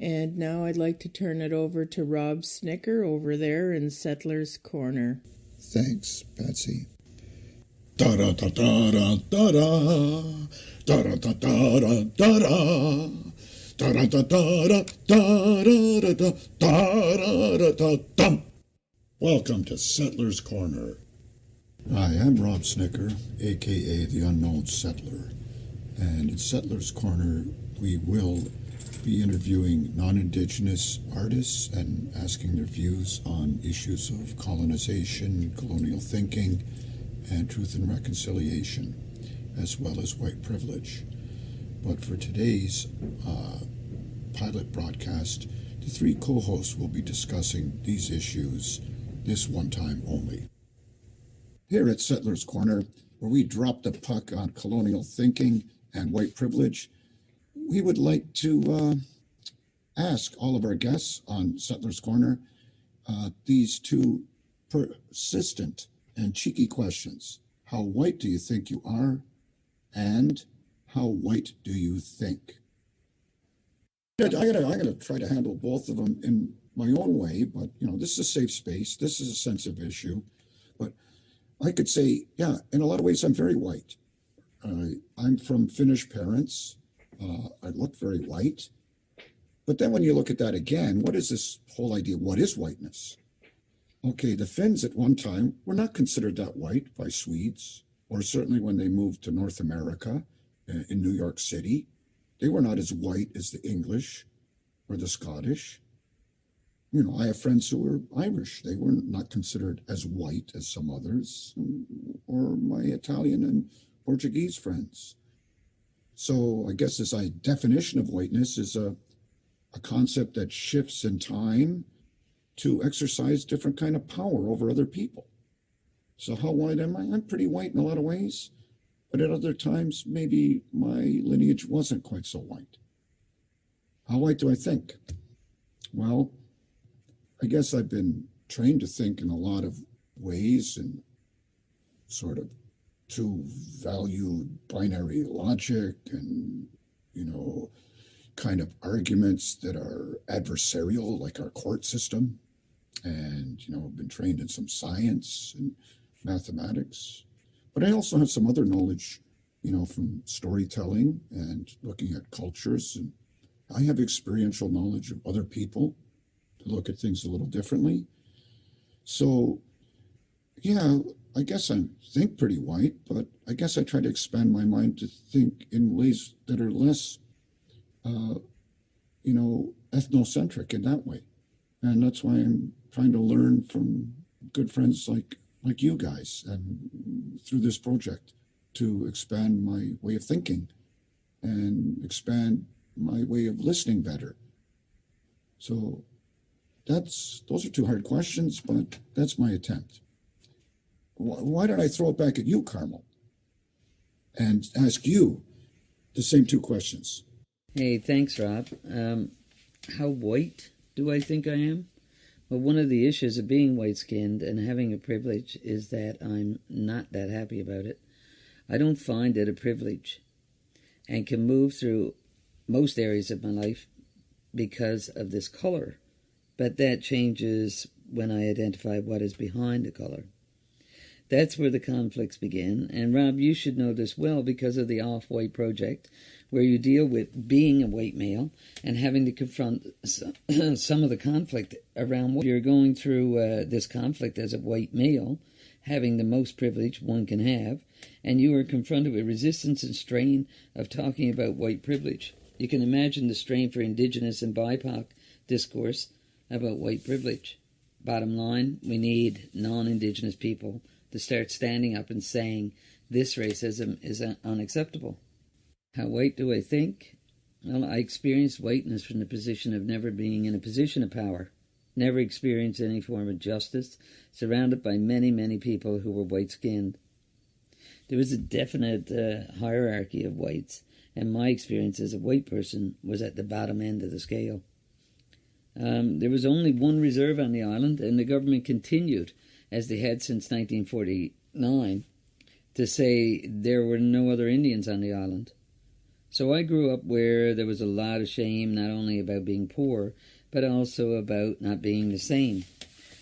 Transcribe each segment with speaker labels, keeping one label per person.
Speaker 1: And now I'd like to turn it over to Rob Snikkar over there in Settler's Corner.
Speaker 2: Thanks, Patsea. Da-da-da-da-da-da-da. Da-da-da-da-da-da-da. Da-da-da-da-da-da-da-da-da-da-da-dum. Welcome to Settler's Corner. Hi, I'm Rob Snikkar, a.k.a. the Unknown Settler. And in Settler's Corner, we will be interviewing non-Indigenous artists and asking their views on issues of colonization, colonial thinking, and truth and reconciliation, as well as white privilege. But for today's pilot broadcast, the three co-hosts will be discussing these issues this one time only. Here at Settler's Corner, where we drop the puck on colonial thinking and white privilege, we would like to ask all of our guests on Settler's Corner these two persistent and cheeky questions. How white do you think you are? And how white do you think? I'm gonna try to handle both of them in my own way, but this is a safe space. This is a sensitive issue. But I could say, yeah, in a lot of ways, I'm very white. I'm from Finnish parents. I look very white. But then when you look at that again, what is this whole idea? What is whiteness? Okay, the Finns at one time were not considered that white by Swedes, or certainly when they moved to North America in New York City. They were not as white as the English or the Scottish. I have friends who were Irish. They were not considered as white as some others, or my Italian and Portuguese friends. So I guess this definition of whiteness is a concept that shifts in time to exercise different kind of power over other people. So how white am I? I'm pretty white in a lot of ways, but at other times, maybe my lineage wasn't quite so white. How white do I think? Well, I guess I've been trained to think in a lot of ways and sort of two-valued binary logic and, kind of arguments that are adversarial, like our court system. And, I've been trained in some science and mathematics. But I also have some other knowledge, from storytelling and looking at cultures. And I have experiential knowledge of other people to look at things a little differently. So, yeah, I guess I think pretty white, but I guess I try to expand my mind to think in ways that are less, ethnocentric in that way. And that's why I'm trying to learn from good friends like you guys and through this project to expand my way of thinking and expand my way of listening better. So those are two hard questions, but that's my attempt. Why don't I throw it back at you, Carmel, and ask you the same two questions?
Speaker 3: Hey, thanks, Rob. How white do I think I am? Well, one of the issues of being white-skinned and having a privilege is that I'm not that happy about it. I don't find it a privilege and can move through most areas of my life because of this color. But that changes when I identify what is behind the color. That's where the conflicts begin. And Rob, you should know this well because of the Off-White Project, where you deal with being a white male and having to confront some of the conflict around what you're going through this conflict as a white male, having the most privilege one can have, and you are confronted with resistance and strain of talking about white privilege. You can imagine the strain for Indigenous and BIPOC discourse about white privilege. Bottom line, we need non-Indigenous people to start standing up and saying this racism is unacceptable. How white do I think? Well, I experienced whiteness from the position of never being in a position of power, never experienced any form of justice, surrounded by many, many people who were white-skinned. There was a definite hierarchy of whites, and my experience as a white person was at the bottom end of the scale. There was only one reserve on the island, and the government continued, as they had since 1949, to say there were no other Indians on the island. So I grew up where there was a lot of shame, not only about being poor, but also about not being the same.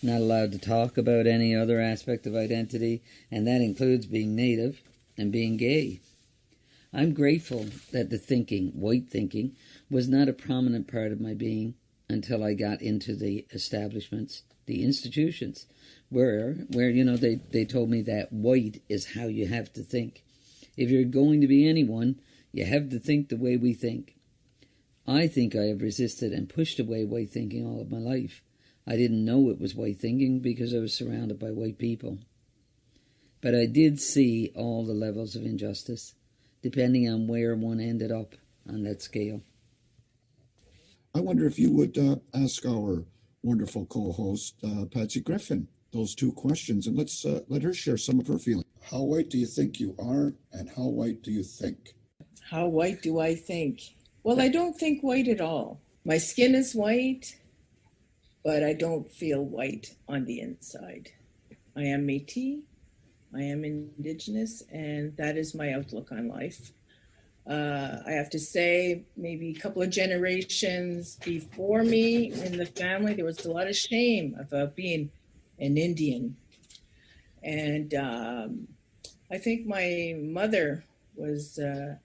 Speaker 3: Not allowed to talk about any other aspect of identity, and that includes being Native and being gay. I'm grateful that the thinking, white thinking, was not a prominent part of my being until I got into the establishments, the institutions, where they told me that white is how you have to think. If you're going to be anyone, you have to think the way we think. I think I have resisted and pushed away white thinking all of my life. I didn't know it was white thinking because I was surrounded by white people. But I did see all the levels of injustice, depending on where one ended up on that scale.
Speaker 2: I wonder if you would ask our wonderful co-host, Patsea Griffin, those two questions, and let's let her share some of her feelings. How white do you think you are, and how white do you think?
Speaker 1: How white do I think? Well, I don't think white at all. My skin is white, but I don't feel white on the inside. I am Métis, I am Indigenous, and that is my outlook on life. I have to say, maybe a couple of generations before me in the family, there was a lot of shame about being an Indian. And I think my mother was a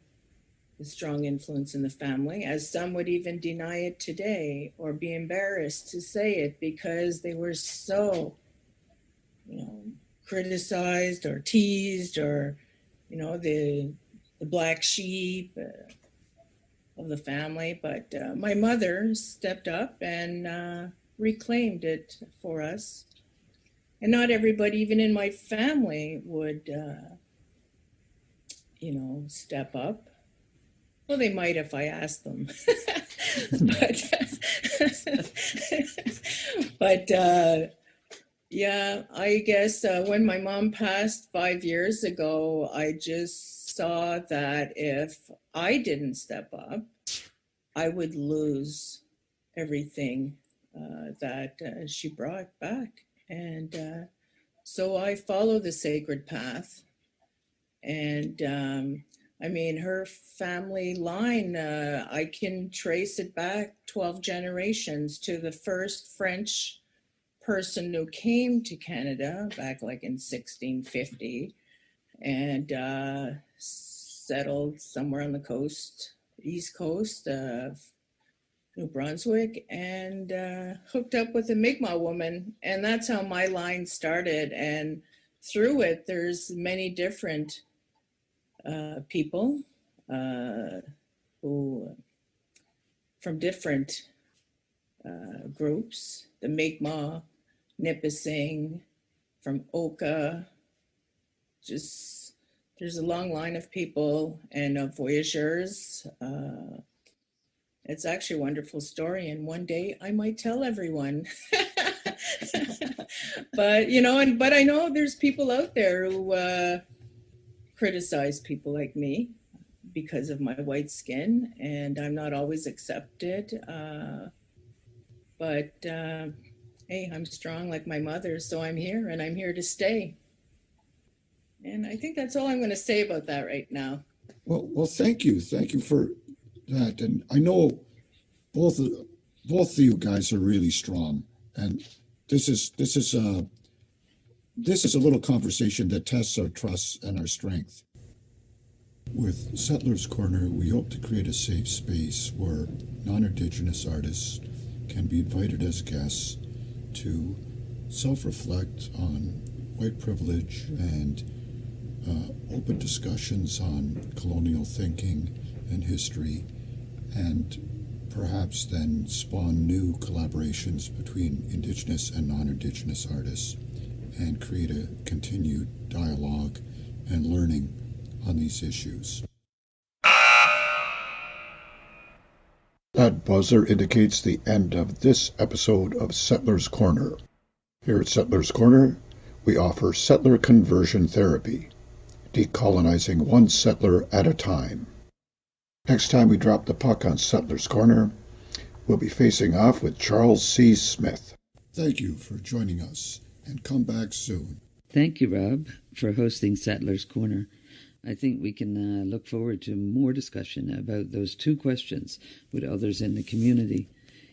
Speaker 1: strong influence in the family, as some would even deny it today or be embarrassed to say it because they were so, criticized or teased or, the black sheep of the family. But my mother stepped up and reclaimed it for us. And not everybody, even in my family, would, step up. Well, they might if I asked them. but yeah, I guess when my mom passed 5 years ago, I just saw that if I didn't step up, I would lose everything that she brought back. And so I follow the sacred path. And her family line, I can trace it back 12 generations to the first French person who came to Canada back like in 1650 and settled somewhere on the coast, east coast of New Brunswick, and hooked up with a Mi'kmaq woman. And that's how my line started. And through it, there's many different people who from different groups, the Mi'kmaq, Nipissing, from Oka, just there's a long line of people and voyageurs. It's actually a wonderful story, and one day I might tell everyone. But but I know there's people out there who criticize people like me because of my white skin, and I'm not always accepted. But hey, I'm strong like my mother, so I'm here, and I'm here to stay. And I think that's all I'm going to say about that right now.
Speaker 2: Well, thank you for that. And I know both of you guys are really strong, and this is a little conversation that tests our trust and our strength. With Settlers Corner, we hope to create a safe space where non-Indigenous artists can be invited as guests to self-reflect on white privilege and open discussions on colonial thinking and history, and perhaps then spawn new collaborations between Indigenous and non-Indigenous artists and create a continued dialogue and learning on these issues. That buzzer indicates the end of this episode of Settlers Corner. Here at Settlers Corner, we offer settler conversion therapy, decolonizing one settler at a time. Next time we drop the puck on Settlers Corner, we'll be facing off with Charles C. Smith. Thank you for joining us, and come back soon.
Speaker 3: Thank you, Rob, for hosting Settlers Corner. I think we can look forward to more discussion about those two questions with others in the community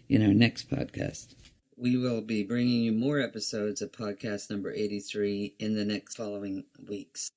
Speaker 3: in our next podcast. We will be bringing you more episodes of podcast number 83 in the next following weeks.